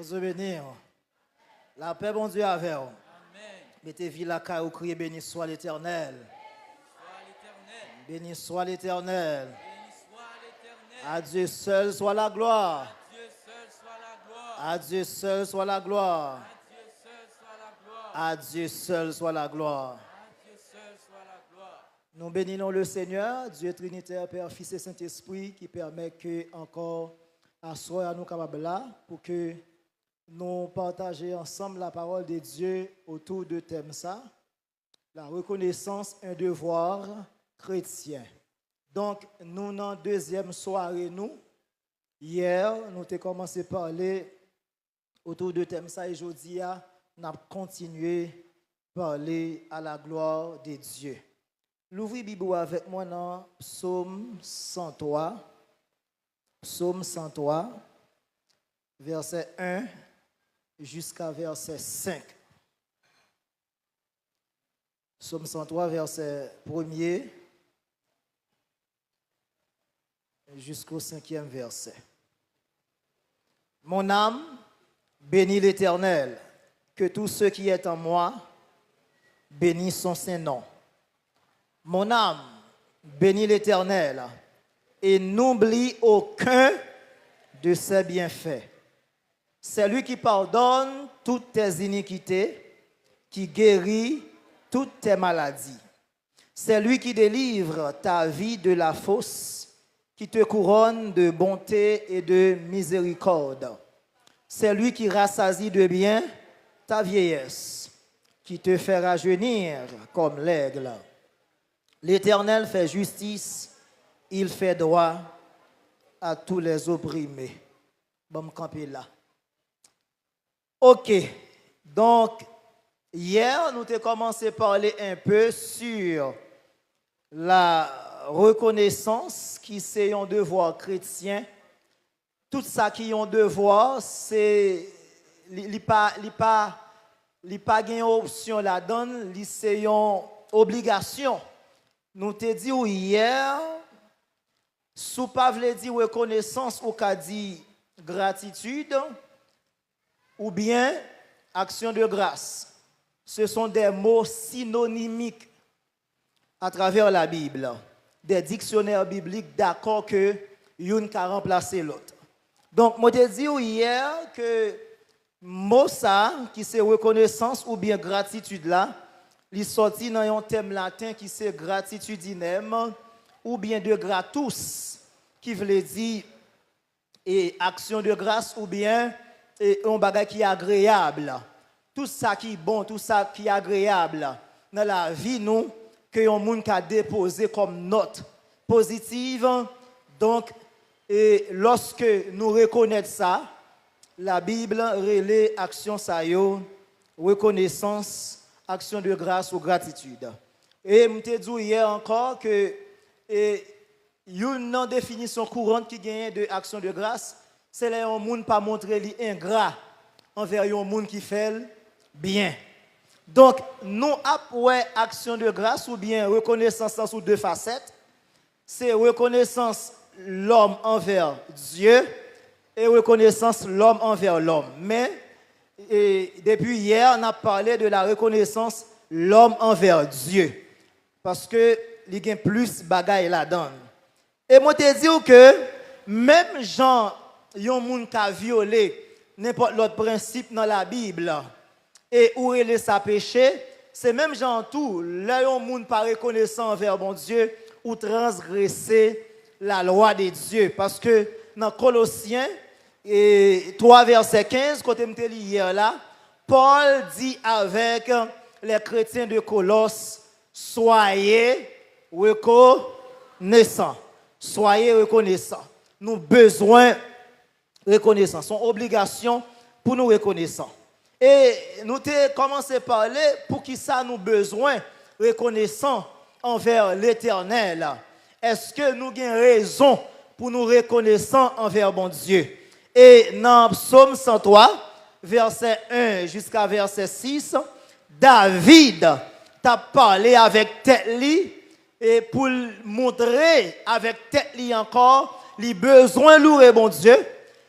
Vous bénir. La paix, bon Dieu, avec vous. Mettez-vous la caille ou criez béni soit l'Éternel. Béni soit l'Éternel. À Dieu seul soit la gloire. À Dieu seul soit la gloire. À Dieu seul soit la gloire. Nous bénissons le Seigneur, Dieu Trinitaire, Père, Fils et Saint-Esprit, qui permet que encore à soi, à nous capables là, pour que nous partagions ensemble la parole de Dieu autour de thème ça, la reconnaissance, un devoir chrétien. Donc, nous, dans la deuxième soirée, hier, nous avons commencé à parler autour de thème ça, et aujourd'hui, nous avons continué à parler à la gloire de Dieu. L'ouvrez Bible avec moi dans Psaume 103. Psaume 103, verset 1 jusqu'à verset 5. Psaume 103, verset 1er jusqu'au 5e verset. Mon âme bénit l'Éternel, que tout ce qui est en moi bénisse son Saint-Nom. Mon âme bénit l'Éternel et n'oublie aucun de ses bienfaits. C'est lui qui pardonne toutes tes iniquités, qui guérit toutes tes maladies. C'est lui qui délivre ta vie de la fosse, qui te couronne de bonté et de miséricorde. C'est lui qui rassasie de bien ta vieillesse, qui te fait rajeunir comme l'aigle. L'Éternel fait justice, il fait droit à tous les opprimés. Bon, camper là. Ok, donc hier, nous avons commencé à parler un peu sur la reconnaissance qui c'est un devoir chrétien. Tout ça qui est un devoir, c'est pas une option là-dedans, c'est une obligation. Nous te dit hier, sous pas vle dire reconnaissance ou qu'a dit gratitude ou bien action de grâce. Ce sont des mots synonymiques à travers la Bible. Des dictionnaires bibliques d'accord que une a remplacé l'autre. Donc, je te dit hier que mot ça, qui c'est reconnaissance ou bien gratitude là, il sorti dans un thème latin qui c'est gratitudinem ou bien de gratus, qui veut dire et action de grâce ou bien un bagage qui est agréable. Tout ça qui est bon, tout ça qui est agréable dans la vie, nous, que un monde a déposé comme note positive. Donc, et lorsque nous reconnaissons ça, la Bible relaie action ça yo, reconnaissance, action de grâce ou gratitude. Et je te dis hier encore que une définition courante qui gagne de action de grâce, c'est là un monde pas montrer li ingrat envers un monde qui fait bien. Donc nous après action de grâce ou bien reconnaissance sous deux facettes, c'est reconnaissance l'homme envers Dieu et reconnaissance l'homme envers l'homme. Mais depuis hier, on a parlé de la reconnaissance l'homme envers Dieu. Parce que il y a plus de bagaille là-dedans. Et moi, je te dis que même gens, yon moun qui a violé n'importe l'autre principe dans la Bible et où il est sa péché, c'est même gens tout, là yon moun pas reconnaissant envers bon Dieu ou transgresser la loi de Dieu. Parce que dans Colossiens, et 3 verset 15, quand je me hier là, Paul dit avec les chrétiens de Colosse, soyez reconnaissants. Soyez reconnaissants. Nous avons besoin de reconnaissance. C'est une obligation pour nous reconnaissants. Et nous avons commencé à parler pour qui ça nous besoin de reconnaissants envers l'Éternel. Est-ce que nous avons raison pour nous reconnaissants envers bon Dieu? Et dans Psaume 103, verset 1 jusqu'à verset 6, David t'a parlé avec tête li et pour montrer avec tête li encore, les besoins louer bon Dieu,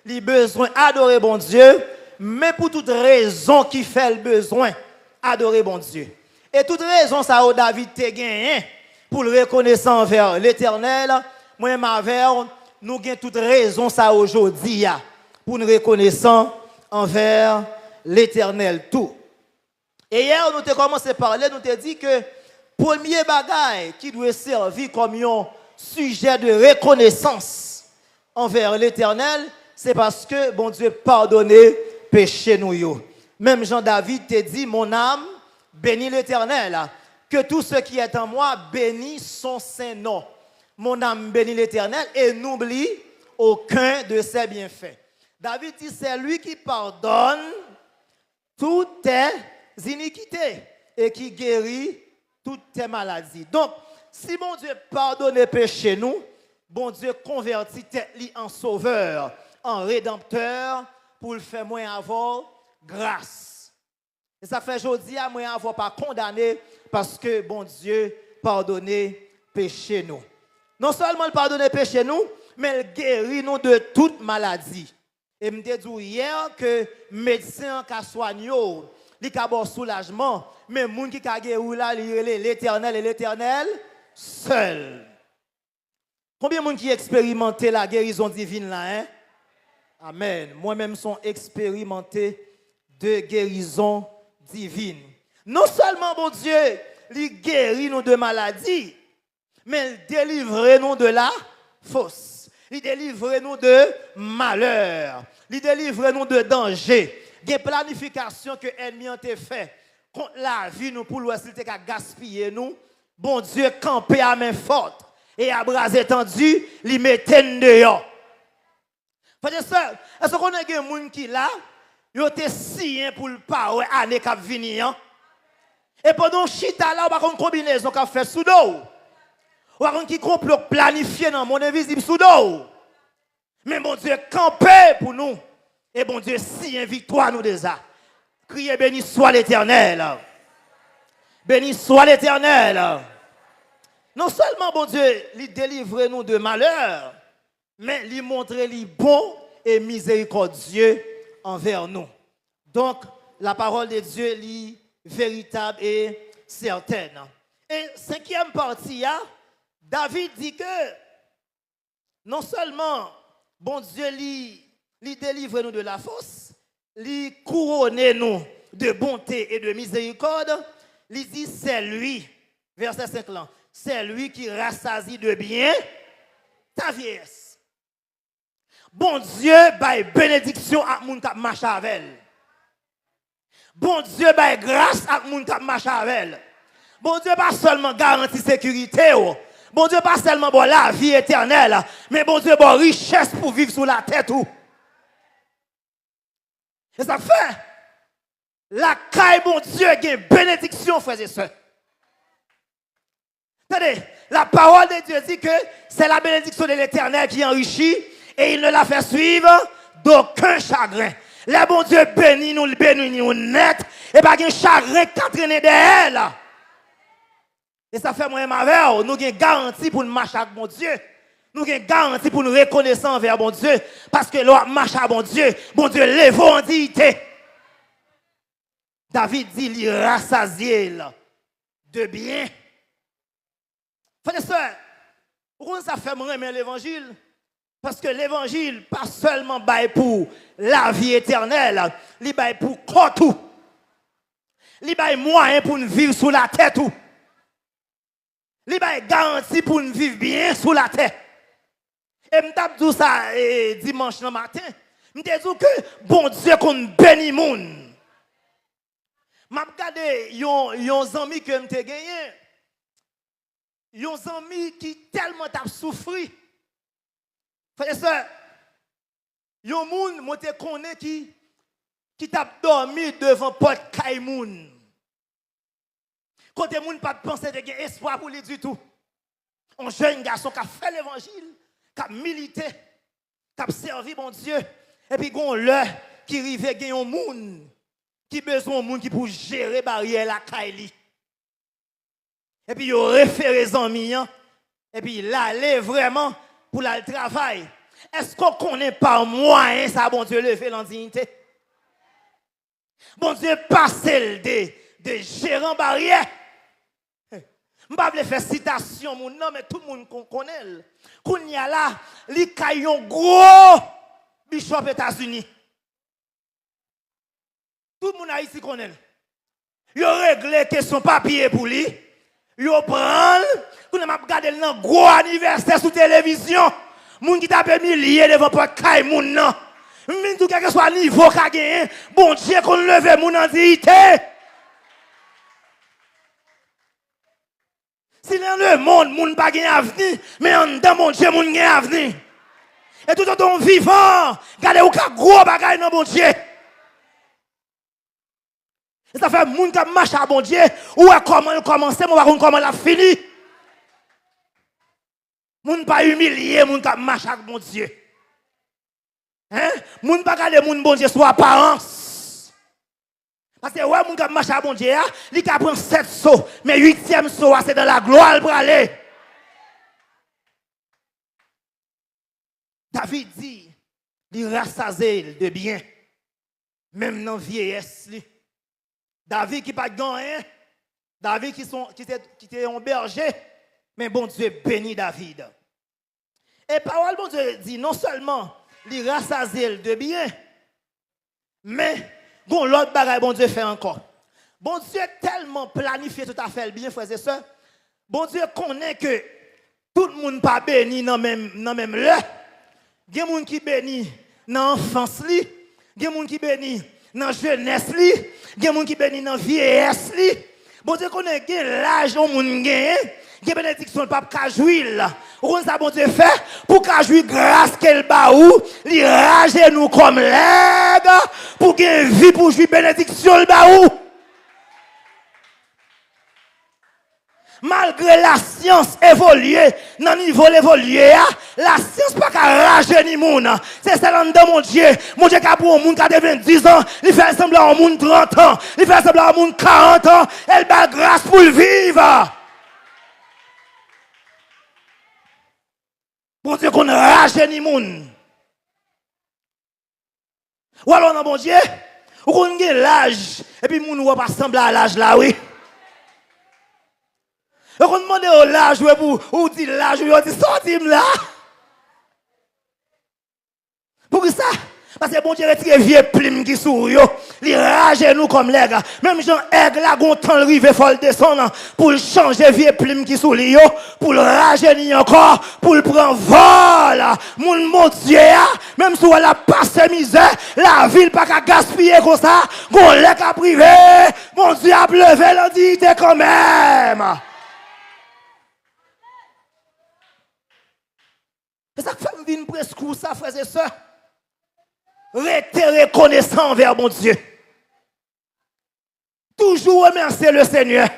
les besoins adorer bon Dieu, mais pour toute raison qui fait le besoin, adorer bon Dieu. Et toute raison, ça, David te gagné pour le reconnaître envers l'Éternel. Moi, nous avons toute raison, ça, aujourd'hui, pour nous reconnaissant envers l'Éternel tout. Et hier, nous avons commencé à parler, nous avons dit que premier bagage qui doit servir comme un sujet de reconnaissance envers l'Éternel, c'est parce que bon Dieu pardonné péché nous. Même Jean-David te dit, mon âme bénit l'Éternel, que tout ce qui est en moi bénit son saint nom. Mon âme bénit l'Éternel et n'oublie aucun de ses bienfaits. David dit, c'est lui qui pardonne toutes tes iniquités et qui guérit toutes tes maladies. Donc, si bon Dieu pardonne les péchés nous, bon Dieu convertit en sauveur, en rédempteur, pour le faire moins avoir grâce. Et ça fait aujourd'hui à moins avoir pas condamné parce que bon Dieu pardonne péché nous. Non seulement il pardonne péché nous, mais il guérit nous de toute maladie. Et me dit hier que médecin qui soigne il a un soulagement, mais les gens qui ont guéri là, l'Éternel et l'Éternel seul. Combien de gens qui expérimentent la guérison divine là, hein? Amen. Moi-même, sont expérimentés de guérison divine. Non seulement, bon Dieu, il guérit nous de maladies, mais il délivre nous de la fausse. Il délivre nous de malheur. Il délivre nous de danger. Des planifications que l'ennemi a fait contre la vie, nous pour l'ouest, il a gaspillé nous. Bon Dieu, campé à main forte et à bras étendus, il mettait dehors. Frères et sœurs, est-ce qu'on a des gens qui là, ils ont été signés pour le pas année qui venir. Et pendant chita là, on va une combinaison qui fait sous dos. On va qui complot planifié dans mon invisible sous dos. Mais bon Dieu, campé pour nous. Et bon Dieu, si une victoire nous déjà. Criez béni soit l'Éternel. Béni soit l'Éternel. Non seulement bon Dieu, il délivre nous de malheur, mais il montre les bon et miséricordieux envers nous. Donc, la parole de Dieu est véritable et certaine. Et cinquième partie, David dit que non seulement bon Dieu lui délivre nous de la force, lui couronne nous de bonté et de miséricorde, lui dit c'est lui, verset 5 là, c'est lui qui rassasie de bien ta vieillesse. Bon Dieu, bail bénédiction à moun k'ap marche avec. Bon Dieu, bail grâce à moun k'ap marche avec. Bon Dieu, pas seulement garantie sécurité, bon Dieu, pas seulement bon la vie éternelle, mais bon Dieu, bon richesse pour vivre sous la tête. Et ça fait, la caille, bon Dieu, a une bénédiction, frères et sœurs. Attendez, la parole de Dieu dit que c'est la bénédiction de l'Éternel qui enrichit et il ne la fait suivre d'aucun chagrin. Le bon Dieu bénit nous net et pas un chagrin qu'entraîner de elle. Et ça fait moi et ma mère, nous avons une garantie pour nous marcher avec mon Dieu. Nous avons une garantie pour nous reconnaître envers mon Dieu. Parce que l'on marche à bon Dieu lève en dignité. David dit, il rassasie de bien. Frères et sœurs, pourquoi ça fait moi aimer l'évangile? Parce que l'évangile, pas seulement pour la vie éternelle, il bail pour quoi tout. Il bail moyen pour nous vivre sous la tête tout. Il bail garantie pour nous vivre bien sous la tête. Et je tape tout ça dimanche matin. Je dis que bon Dieu qu'on bénit moun. Je regarde yon ami que je gagné. Yon ami qui tellement t'a souffri. Frère et sœur, yon moun moi te connais qui t'a dormi devant porte kay moun. Côté moun pas penser de gain espoir pour lui du tout. Un jeune garçon qui a fait l'évangile, qui a milité, qui a servi mon Dieu et puis gon l'heure qui rive gain un moun qui besoin moun qui pour gérer barrière la kay. Et puis, il référé les amis, et puis il allait vraiment pour le travail. Est-ce qu'on connaît pas moyen, ça, bon Dieu, lever l'indignité? Bon Dieu, passé de gérant barrière. Je ne vais pas faire citation, mais tout le monde connaît. Quand il y a là, il y a un gros bishop des États-Unis. Tout le monde a ici connaît. Il a réglé question papier pour lui. Il prend, il a regardé un gros anniversaire sur télévision. Moun qui t'a permis lier devant pas caille moun nan. Min tout quel que soit niveau qu'a gagné, bon Dieu qu'on leve moun en dignité. Si dans le monde moun pas gagne avenir, mais en dedans mon Dieu moun gagne avenir. Et tout autant vivant, regardez ou ka gros bagay dans bon Dieu. Et ça fait moun qui marche à bon Dieu, ou comment il commence, comment il a fini. Moun pas humilié, moun qui marche avec bon Dieu. Hein? Moun pas garder moun bon Dieu sur apparence. Parce que ouais, moun qui marche avec bon Dieu, il ka prend 7 sauts, mais 8e saut c'est dans la gloire pour aller. David dit, il rassasié de bien, même dans la vieillesse. David qui pas gagné, David qui était un berger, mais bon Dieu bénit David. Et parole bon Dieu dit non seulement il rassasié de bien, mais bon l'autre bagaille bon Dieu fait encore. Bon Dieu tellement planifié tout à fait le bien, frères et sœurs. Bon Dieu connaît que tout le monde pas béni dans même l'heure. Il y a des gens qui bénissent dans l'enfance, il y a des gens qui bénissent dans la jeunesse, il y a des gens qui bénissent dans la vieillesse. Bon Dieu connaît que l'âge où moun gagne, il y a bénédiction le pape ka jouir. Ou ça bon Dieu fait pour ka jouir grâce qu'elle ba ou, li rage nous comme l'aigle pour gagner vie pour jouir bénédiction le ba ou. Malgré la science évoluée, dans le niveau évolué, la science pas qu'à rajeunir moun. C'est ça dans mon Dieu. Mon Dieu qui a pour un monde qui a 10 ans, il fait semblant à un monde 30 ans, il fait semblant à un monde 40 ans, elle bat grâce pour le vivre. Mon Dieu qu'on rajeunit moun. Ou alors dans mon Dieu, ou qu'on a l'âge, et puis moun ou pas semblant à l'âge là, oui. Et on demande au l'âge, ou dit l'âge, ou dit sortim là. Pour ça, parce que bon Dieu retire vieux plume qui sourit, il rage nous comme les gars. Même Jean Aigle là, gon temps rive folle descendre pour changer vieux plume qui sourit, pour le rajeunir encore, pour le prendre vol. Mon Dieu, même si on a passé misère, la ville pas qu'à gaspiller comme ça, gon l'a qu'à privé, mon Dieu a levé l'entité quand même. C'est ça que fait une presque ça, frères et sœurs. Restez reconnaissant envers mon Dieu. Toujours remercier le Seigneur.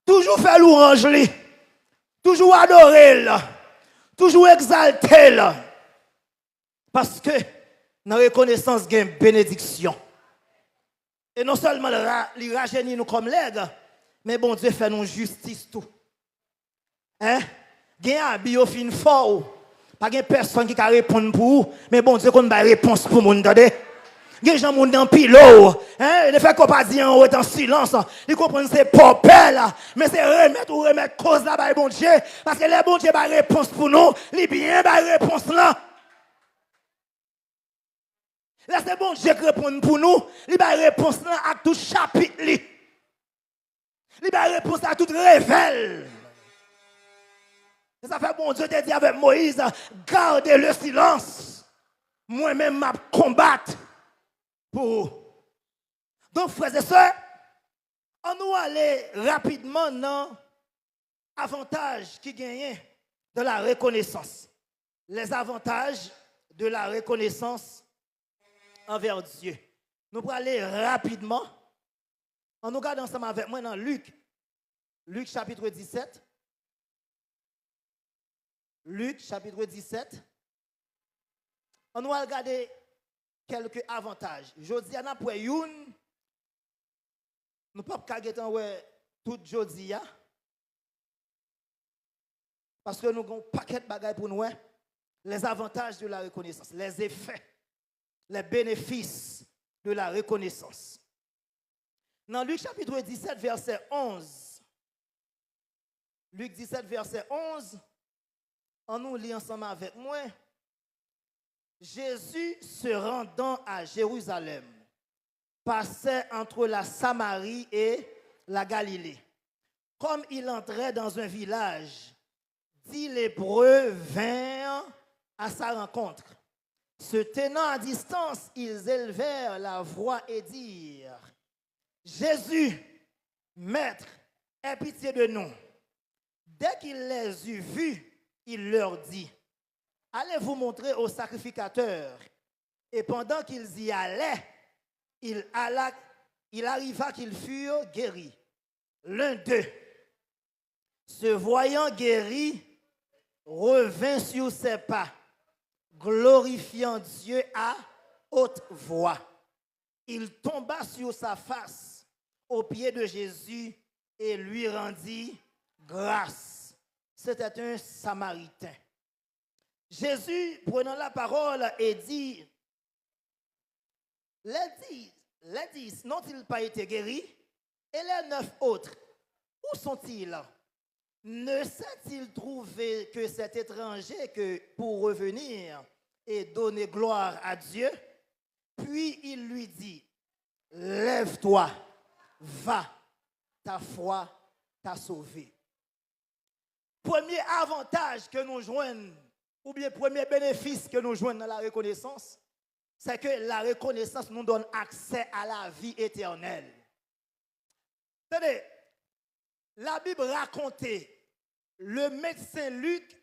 Toujours faire louange lui. Toujours adorer. Toujours exalter. Parce que dans la reconnaissance, il y a une bénédiction. Et non seulement il rajeunit nous comme l'aigle, mais bon Dieu fait nous justice tout. Hein? Il y a un bio fin fort. Pas de personne qui peut répondre pour vous, mais bon Dieu qu'on a une réponse pour vous. Il y a des gens qui sont pilo. Ils ne font pas dire en en silence. Ils comprennent que c'est pas là. Mais c'est remettre cause là, bon Dieu. Parce que les bon Dieu a réponse pour nous. Les bien a réponse là. Là, c'est bon Dieu qui répond pour nous. Il a réponse là à tout chapitre. Il a réponse à tout révèle. Ça fait bon Dieu te dit avec Moïse, gardez le silence. Moi-même, m'a combattre pour. Donc, frères et sœurs, on nous aller rapidement dans l'avantage qui gagne de la reconnaissance. Les avantages de la reconnaissance envers Dieu. Nous allons aller rapidement. On nous regarde ensemble avec moi dans Luc. Luc chapitre 17. Luc, chapitre 17. On va regarder quelques avantages. Jodi ana pour youn. Nous pas kagetan ouais tout jodi ya. Parce que nous avons un paquet de bagages pour nous. Les avantages de la reconnaissance, les effets, les bénéfices de la reconnaissance. Dans Luc chapitre 17, verset 11, Luc 17, verset 11, on nous lit ensemble avec moi. Jésus se rendant à Jérusalem, passait entre la Samarie et la Galilée. Comme il entrait dans un village, 10 lépreux vinrent à sa rencontre. Se tenant à distance, ils élevèrent la voix et dirent: Jésus, Maître, aie pitié de nous. Dès qu'il les eut vus, il leur dit: Allez vous montrer au sacrificateur. Et pendant qu'ils y allaient, il arriva qu'ils furent guéris. L'un d'eux, se voyant guéri, revint sur ses pas, glorifiant Dieu à haute voix. Il tomba sur sa face aux pieds de Jésus et lui rendit grâce. C'était un Samaritain. Jésus, prenant la parole, et dit: les 10 n'ont-ils pas été guéris? Et les 9 autres, où sont-ils? Ne s'est-il trouvé que cet étranger que pour revenir et donner gloire à Dieu? Puis il lui dit: Lève-toi, va, ta foi t'a sauvé. Premier avantage que nous joignons, ou bien premier bénéfice que nous joignons dans la reconnaissance, c'est que la reconnaissance nous donne accès à la vie éternelle. Attendez, la Bible racontait le médecin Luc,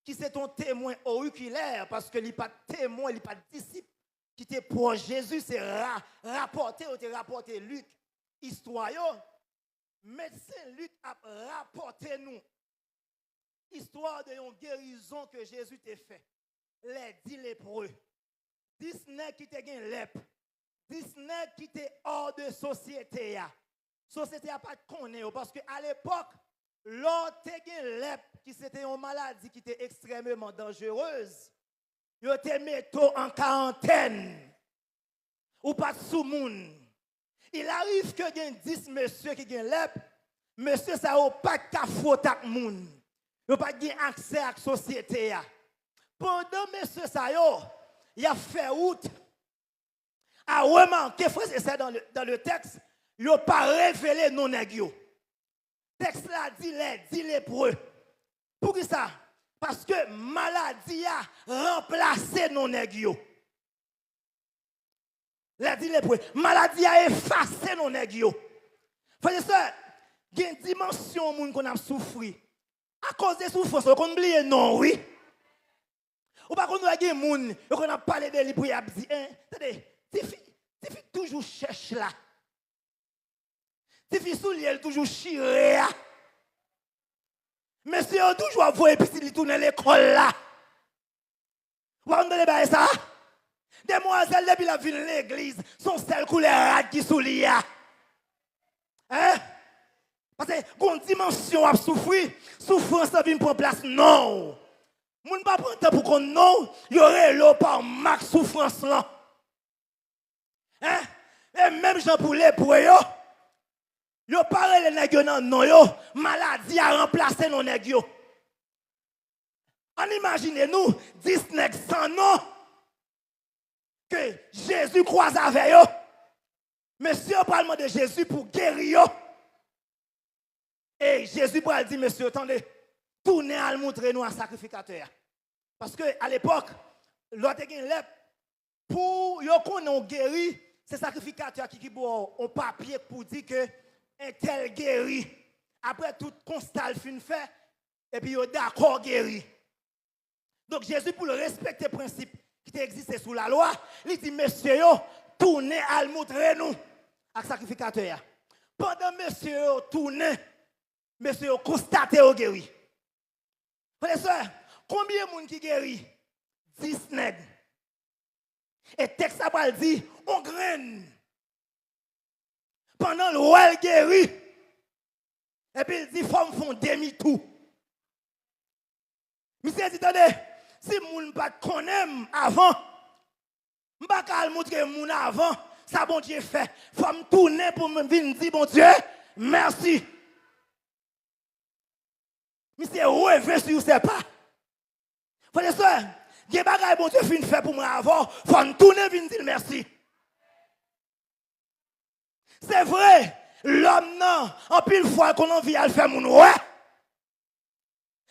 qui c'est un témoin auriculaire, parce que il n'est pas témoin, il n'est pas disciple, qui était pour Jésus, c'est rapporté Luc, histoire. Médecin Luc a rapporté nous histoire de une guérison que Jésus t'a fait. Les 10 lépreux, 10 nègres qui t'ont gagné lèpre, 10 nègres qui étaient hors de société. La société n'a pas de connaître, parce qu'à l'époque, l'autre t'ont lèpre, qui c'était une maladie qui était extrêmement dangereuse, ils te mettent en quarantaine, ou pas de sous-monde. Il arrive que y a 10 messieurs qui ont lèpre, monsieur ça n'a pas de faute avec moun. Il n'a pas accès à la société. Pendant monsieur ça il a fait route. A remarqué, frère, c'est dans le texte, il n'a pas révélé non nègres. Le texte là dit les 10 lépreux. Pour qui ça? Parce que maladie a remplacé non nègres. Les 10 lépreux. Maladie a effacé non nègres. Frère, ça, il y a une dimension moun qu'on a souffert. À cause des souffrances, on oublie non, oui. Ou pas qu'on a des gens qu'on a parlé de lui pour y dire, attendez, tu toujours cherche là. Tu fais sous elle toujours chiré. Mais si on toujours voit puis il tourne l'école là. Vous entendez pas ça? Demoiselles depuis la ville de l'église sont celles couleurs qui sous l'IA. Hein? Parce que une dimension à souffrir, souffrance vient prendre place. Non. Moun pas prendre temps pour qu'on non, il y aurait l'eau par max souffrance là. Hein? Et même Jean Poulet pour yo. Yo parle les nègres non yo, maladie a remplacé nos nègres. On imagine nous 10 nègres sans nom que Jésus croise avec eux. Monsieur parle de Jésus pour guérir. Et Jésus pourra dire, monsieur, attendez, tournez à le montrer nous un sacrificateur. Parce qu'à l'époque, l'autre lèpre, pour qu'on ait guéri, c'est sacrificateur qui a un papier pour dire que un tel guéri. Après tout constat fin fait, et puis il est d'accord guéri. Donc Jésus, pour le respecter le principe qui existe sous la loi, il dit, monsieur, tournez à le montrer nous à sacrificateur. Pendant monsieur tournez, monsieur constaté au guéri. Frères et sœurs, combien de monde qui guérit? 10 nègres. Et texte a dit, on graine. Pendant le roi guéri. Et puis il dit, il faut me faire demi-tour. Monsieur dit, attendez, si moun pas connaît avant, m'pa ka montrer moun avant, ça bon Dieu fait. Faut me tourner pour me venir dire bon Dieu, merci. Mais c'est rêver si vous ne savez pas. Frère et soeur, il y a des choses bon Dieu fin fait pour moi avant, faut me tourner et venir dire merci. C'est vrai, l'homme non, en pile fois qu'on a envie à le faire mon ouais.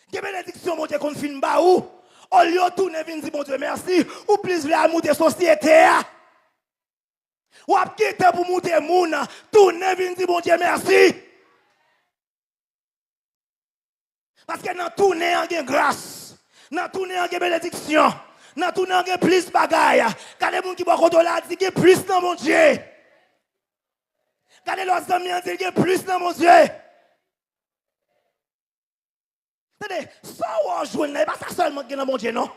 Il y a des bénédictions bon Dieu qu'on fin ba ou. Au lieu de tourner et venir dire bon Dieu merci, ou plus la monter société. Ou à quitter pour monter moun, tourner venir dire bon Dieu merci. Parce que dans tourner en gain grâce, dans tourner en gain bénédiction, dans tourner en gain plus bagaille. Quand les gens qui vont contrôler dit que plus dans mon Dieu. Quand les autres amis disent que plus dans mon Dieu. Attendez, ça ou en journée, n'est pas ça seulement qui est dans mon Dieu, non?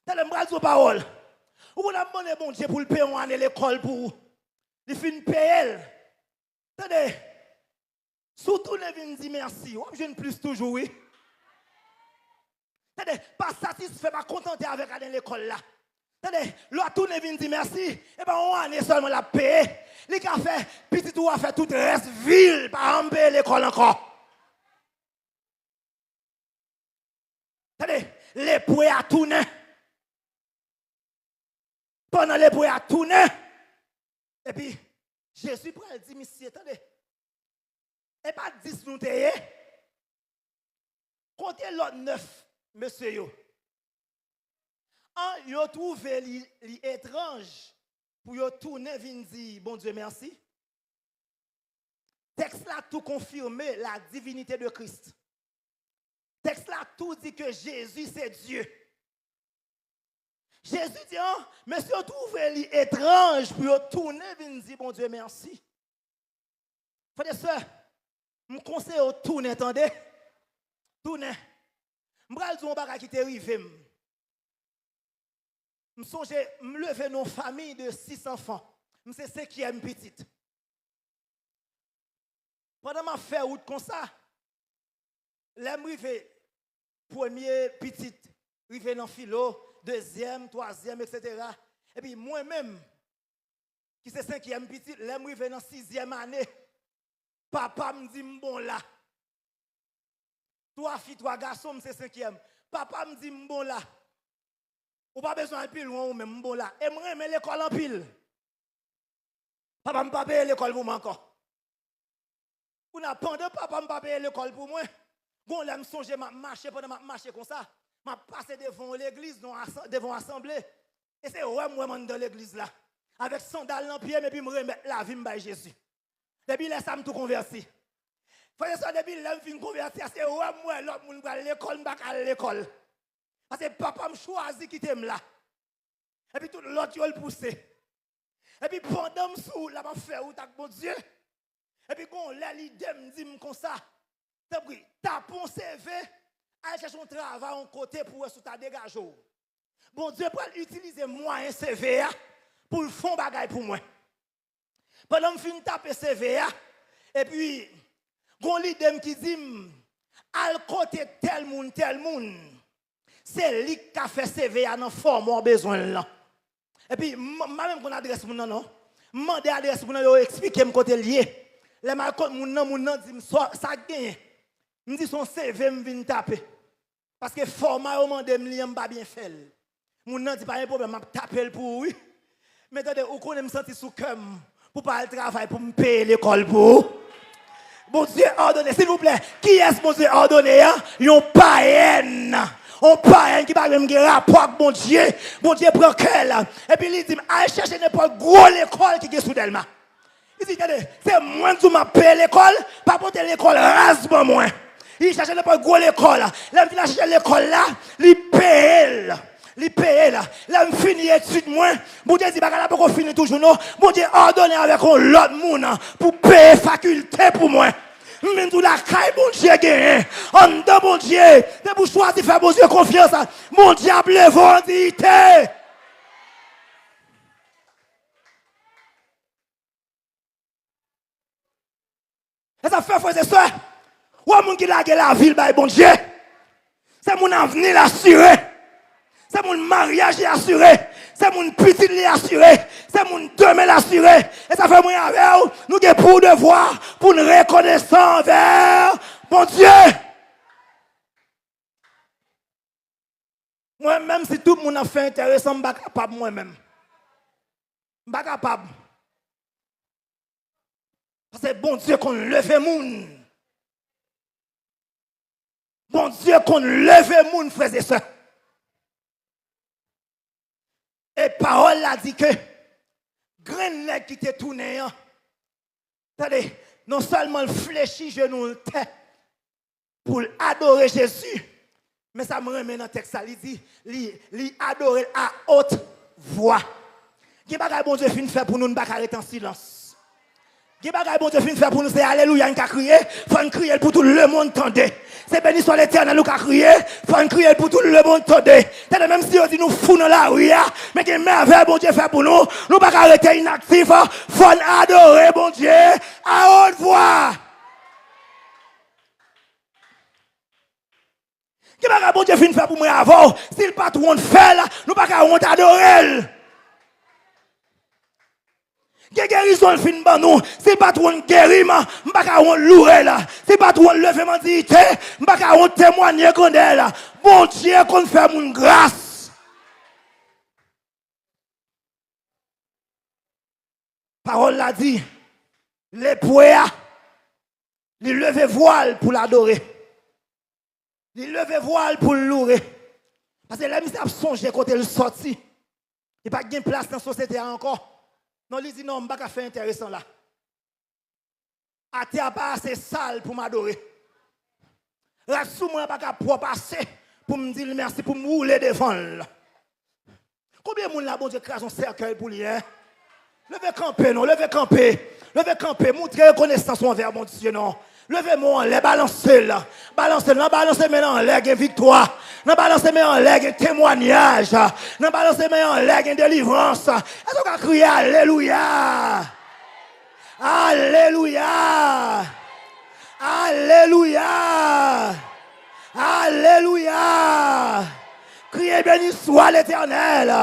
Attendez, je vais parole. Ou on a demandé bon Dieu pour le payer en année l'école pour il finit payer. Attendez, surtout les vins dit merci. Je ne plus toujours oui. Attendez, pas satisfait, pas contenté avec aller l'école là. Attendez, l'autre tourne vient dit merci. Et ben on année seulement la payer. Les qui a fait petit tout a fait tout le reste ville par en payer l'école encore. Attendez, les pouets à tourner. Pendant les pouets à tourner. Et puis, Jésus prend le dit, monsieur, attendez. Et pas 10 nous t'ayez. Comptez l'autre 9, monsieur yo. En yo trouvé l'étrange pour yo tourner vinn dire bon Dieu merci. Texte là tout confirmé la divinité de Christ. Texte là tout dit que Jésus c'est Dieu. Jésus dit, oh, mais si on trouve l'étrange pour tourner, venir dire, bon Dieu, merci. Frères et sœurs, je me conseille de tourner, attendez. Tourner. Je vais dire un bagage qui est arrivé. Je songe me lever dans une famille de 6 enfants. Je sais ce qui est petite. Pendant ma fait route comme ça, l'arrivée premier petite, arrivé dans philo, deuxième, troisième, etc. Et puis moi-même, qui c'est 5e petit, l'arrivée dans 6e année, papa me dit bon là. 3 filles, 3 garçons, c'est 5e. Papa me dit bon là. Ou pas besoin de pile loin ou même bon là. Et moi, je l'école en pile. Papa me pas payer l'école pour moi encore. Ou n'a pendant papa me pas payer l'école pour moi. Bon là me songe m'a marcher pendant m'a marcher comme ça. M'a passé devant l'église devant l'assemblée. Et c'est ouais moi dans l'église là avec sandales dans pied mais puis me remettre la vie me Jésus. Depuis là ça me tout converti. Frère ça depuis là me fin converti c'est ouais moi l'autre monde va l'école m'pa à l'école. Parce que papa me choisi quitter me là. Et puis tout l'autre il le pousser. Et puis pendant me sous là m'a fait ou tak bon Dieu. Et puis bon là l'idée me dit comme ça. T'as ton CV, allez chercher un travail en côté pour sous ta dégage. Bon Dieu pour utiliser moi un CV pour le fond bagaille pour moi. Pendant que je finis taper CV et puis gon l'idée qui dit al côté tel monde c'est lui qui a fait CV dans forme en besoin là. Et puis même qu'on adresse mon non mandé adresse mon yo expliquer me côté lié. Les mal côté mon non dit ça gagne. Me dit son CV me vinn taper parce que format au mandé me li pas bien fait. Mon nan dit pas un problème m'a taper pour oui. Mais attendez ou connait me sentir sous cœur pour pas le travail pour me payer l'école pour. Bon Dieu ordonné s'il vous plaît. Qui est-ce bon Dieu ordonné hein? Yon païen. On païen qui pas même rapport avec bon Dieu. Bon Dieu prend quel et puis il dit allez chercher n'importe gros l'école qui est sous d'elle. Il dit c'est moi qui m'a payé l'école, pas porter l'école rasement moins. Il cherche n'importe gros l'école. Là il vient chercher l'école là, il paye. Il paye là. Là, je finis études moi. Bon Dieu dit, bah, là, pour qu'on finisse toujours, non. Bon Dieu ordonne avec l'autre monde pour payer faculté pour moi. Même tout la caille, bon Dieu, gagne. En dedans, bon Dieu, de pour choisir faire bon Dieu confiance. Mon diable, vendité. Et ça fait, frères et sœurs, ou un monde qui l'a la ville, bah, bon Dieu. C'est mon avenir assuré. C'est mon mariage assuré. C'est mon petit assuré. C'est ça fait moi avec nous avons pour devoir, pour nous reconnaître envers mon Dieu. Moi-même, si tout le monde a fait intéressant, je ne suis pas capable moi-même. Je ne suis pas capable. Parce que bon Dieu qu'on lève moun. Bon Dieu qu'on lève moun, frères et sœurs. Et parole a dit que grain qui t'est tourné, attendez, non seulement le fléchit genou pour adorer Jésus, mais ça me remet dans le texte, il dit, il adorer à haute voix. Qui bagay bon Dieu fin faire pour nous ne pas arrêter en silence. Qui bagay bon Dieu fin faire pour nous c'est alléluia, on va crier, faut crier pour tout le monde entendre. C'est béni soit l'Éternel, nous va crier, faut crier pour tout le monde entendre. Même si on dit nous fous dans la rue, mais que merveille bon Dieu fait pour nous, nous pas arrêter inactifs, faut adorer bon Dieu à haute voix. Qui bagay bon Dieu fin faire pour moi avant, s'il pas tout monde fait là, nous pas adorer. Qui guérison le fin ban nous, c'est pas trop un guériment, m'pa on louer là, c'est pas trop lever mandité, m'pa on témoigner qu'on est là. Bon Dieu qu'on fait mon grâce. Parole l'a dit, les poètes, ils lever voile pour l'adorer. Ils lever voile pour le louer. Parce que là, il a songé quand il sorti. Il n'y a pas de place dans la société encore. Non, il dit non, je ne vais pas faire intéressant là. A terre pas assez sale pour m'adorer. La sous moi pas propre assez pour me dire merci pour me rouler devant là. Combien de monde là bon Dieu crase un cercueil pour lui hein? Levez camper non, levez camper, montrer reconnaissance envers mon Dieu non. Levez-moi en l'air, balancez là. Balancez maintenant en l'air, une victoire. Non, balancez maintenant en l'air, un témoignage. Non, balancez maintenant en l'air, une délivrance. Est-ce qu'on a crié Alléluia? Alléluia! Alléluia! Alléluia! Criez béni soit l'Éternel.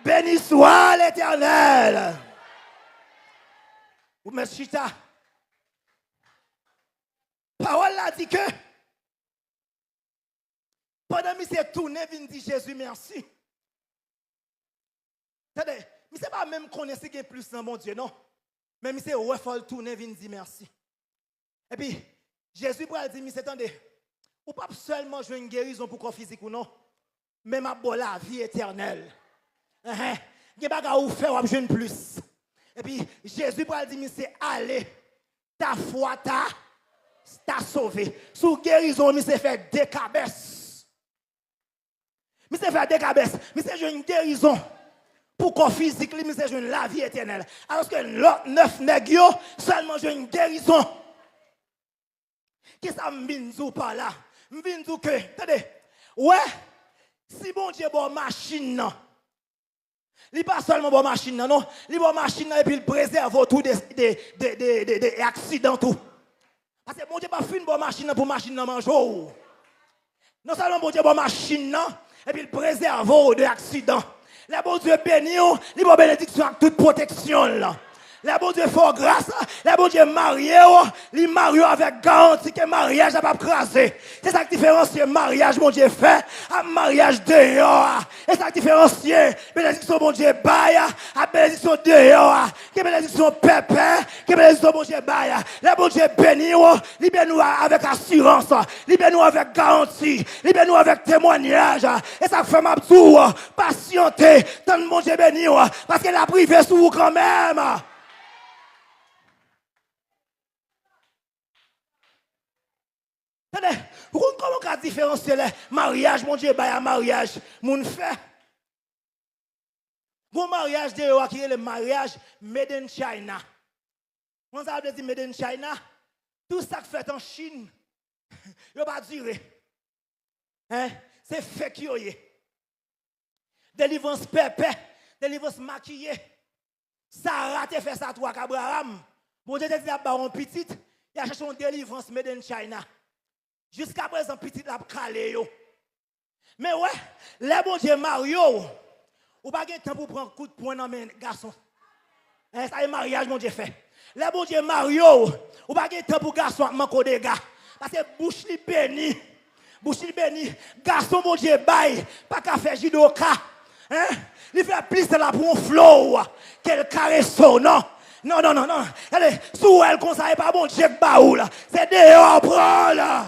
Béni soit l'Éternel. Vous mettez chita. Parole a dit que pendant que s'est tourné, il dit Jésus merci. C'est-à-dire, il ne sait pas même connaître qu'il y a plus dans mon Dieu, non. Mais il s'est tourné, il dit merci. Et puis, Jésus a dit, attendez, ou pas seulement jouer une guérison pour corps physique ou non, mais ma bonne la vie éternelle. Il n'y a pas de faire jouer plus. Et puis, Jésus a dit, c'est allez, ta foi t'a sauvé. Sous guérison, il s'est fait des cabesses. Il s'est fait des cabesses. Il s'est joué une guérison. Pour corps physique, il s'est joué la vie éternelle. Alors que l'autre 9 nègres, seulement joué une guérison. Qu'est-ce que ça me dit par là? Je me dis que, attendez, ouais, si bon Dieu bon machine, non. Il n'est pas seulement bon machine, non. Il est bon machine et puis il préserve tout des accidents. Tout. Parce que bon Dieu pas fait une bonne machine pour machine dans manger. Non seulement bon Dieu bon machine, et puis il préserve des accidents. Le bon Dieu béni, il va bénédiction avec toute protection. Là. Le bon Dieu fait grâce, le bon Dieu marié, il marie avec garantie que le mariage n'a pas crasé. C'est ça qui différencie le mariage, mon Dieu fait, à mariage dehors. C'est ça qui différencie bénédiction, mon Dieu baille, à bénédiction dehors, que bénédiction pépé, que bénédiction, mon Dieu baille. Le bon Dieu béni, il béni avec assurance, il béni avec garantie, il béni avec témoignage. Et ça fait ma tour, patienter, tant mon Dieu béni, parce qu'il a privé sur vous quand même. Comment on peut différencier le mariage, mon Dieu, un mariage, mon fait. Bon mariage de qui est le mariage made in China. On veut dire made in China, tout ça qui fait en Chine, il ne va pas durer. Hein? C'est fait qu'il y a. Délivrance pépé, délivrance maquillée. Sarah te fait ça, toi, Abraham. Bon Dieu te dit à un petit, il a cherché une délivrance made in China. Jusqu'à présent, petit la calé yo. Mais ouais, les bon Dieu Mario, ou pas de temps pour prendre un coup de poing dans mes garçons. Ça est mariage, mon Dieu fait. Les bon Dieu Mario, ou pas de temps pour garçon à manquer des gars. Parce que bouche li béni. Bouche li béni. Garçon, mon Dieu, bail. Pas qu'à faire judoka. Hein? Il fait plus de la pour un flow. Quel caresse, non? Non, non, non, non. Allez, sous elle, qu'on savait pas bon Dieu baou là. C'est dehors, prends là.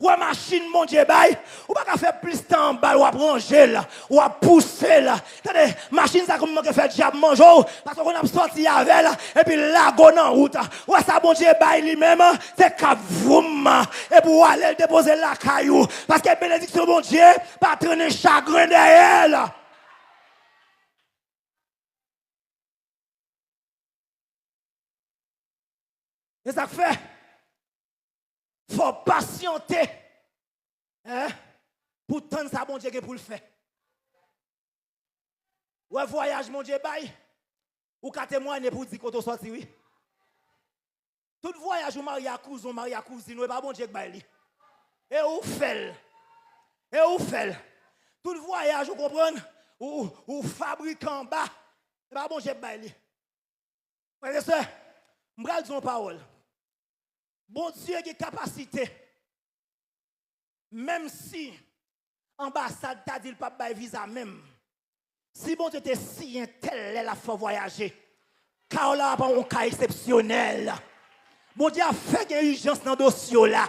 Ou à machine, mon Dieu, bail, ou pas qu'à faire plus de temps en bas, ou à branger là, ou à pousser là. Attendez, machine, ça comme que fait diable manger, parce qu'on a sorti avec là, et puis là, go en route. Ou ça, mon Dieu, bail lui-même, c'est qu'à vroom, et pour aller déposer la caillou. Parce que bénédiction, mon Dieu, pas traîner chagrin derrière là. Et ça fait, faut patienter. Hein? Pour tendre ça, mon Dieu, pour le faire. Ouais, voyage, mon Dieu, bye. Ou qu'à témoigner pour dire qu'on est sorti, oui. Tout voyage, ou marie à cousine, ou pas bon Dieu, bye. Et où fait? Et où fait? Tout voyage, vous comprenez? Ou fabrique en bas, et pas bon Dieu, bye. Frère et sœur, je vais dire une parole. Bon Dieu qui a capacité, même si l'ambassade t'a dit le pape bail visa même, si bon Dieu était si intel, elle a fait voyager, car là, pas un cas exceptionnel. Bon Dieu a fait une urgence dans le dossier là.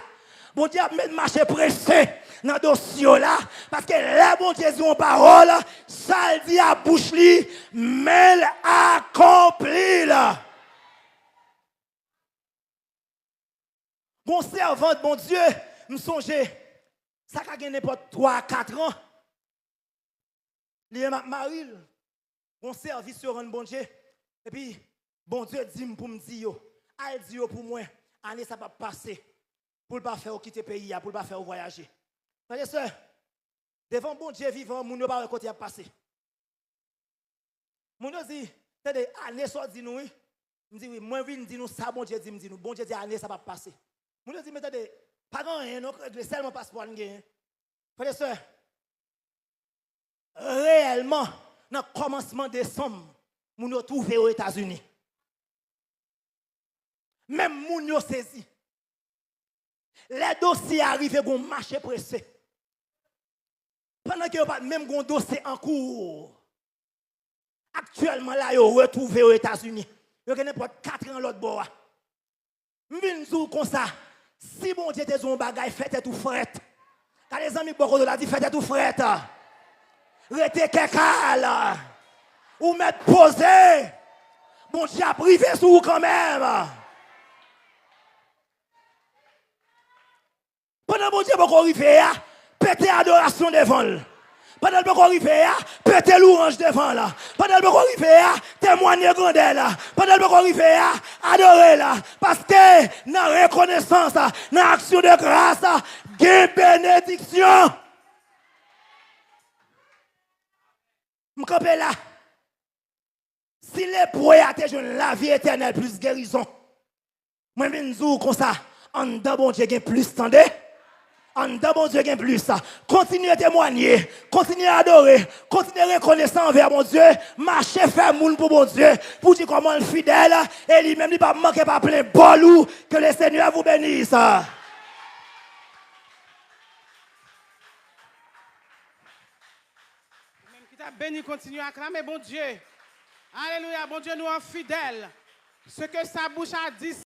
Bon Dieu a mis le marché pressé dans le dossier là. Parce que là, bon Dieu, dit une parole, ça dit à bouche li, mais accompli là. Bon servante, bon Dieu, me songe, ça a gagné n'importe 3-4 ans. Il m'a marié, bon service sur un bon Dieu. Et puis, bon Dieu dit pour me dire, elle dit pour moi, année ça va passer. Pour ne pas faire quitter le pays, pour ne pas faire voyager. Frères et sœurs, devant bon Dieu vivant, mon ne pas côté à passer. Mon dit, attendez, année ça dit nous, me dit oui, moi je dis nous ça, bon Dieu dit nous, bon Dieu dit année ça va passer. Mon dit, mais attendez, pas rien, non, seulement passeport n'gain. Frères et sœurs, réellement, dans le commencement de décembre, nous nous trouvons aux États-Unis. Même nous nous saisi. Les dossiers arrivent à un marché pressé. Pendant qu'il n'y a pas même un dossier en cours. Actuellement, là, ils sont retrouvés aux États-Unis. Ils ont n'importe 4 ans l'autre bord. Je viens dire comme ça. Si bon Dieu te un bagage, faites tout fret. Quand les amis beaucoup de la dit, faites tout fret. Restez quelqu'un. Ou mettre posé. Bon Dieu a privé sur vous quand même. Pendant que bon Dieu va arriver, péter adoration devant lui. Pendant que bon arriver, péter l'orange devant là. Pendant que bon arriver, témoigner grandeur là. Pendant que bon arriver, adorer là. Parce que dans la reconnaissance, dans l'action de grâce, il y a une bénédiction. Je campe là. Si les proyects te jeunes la vie éternelle plus guérison. Moi je dis comme ça, en dedans bon Dieu gagne plus tendez. En dedans bon Dieu gagne plus ça. Continuez à témoigner, continuez à adorer, continuez à reconnaître envers mon Dieu, marchez faire moun pour mon Dieu, pour dire comment le fidèle et lui-même il pas manquer pas plein bolou, que le Seigneur vous bénisse. Même qui t'a béni, continue à acclamer bon Dieu. Alléluia, bon Dieu nous en fidèle. Ce que sa bouche a dit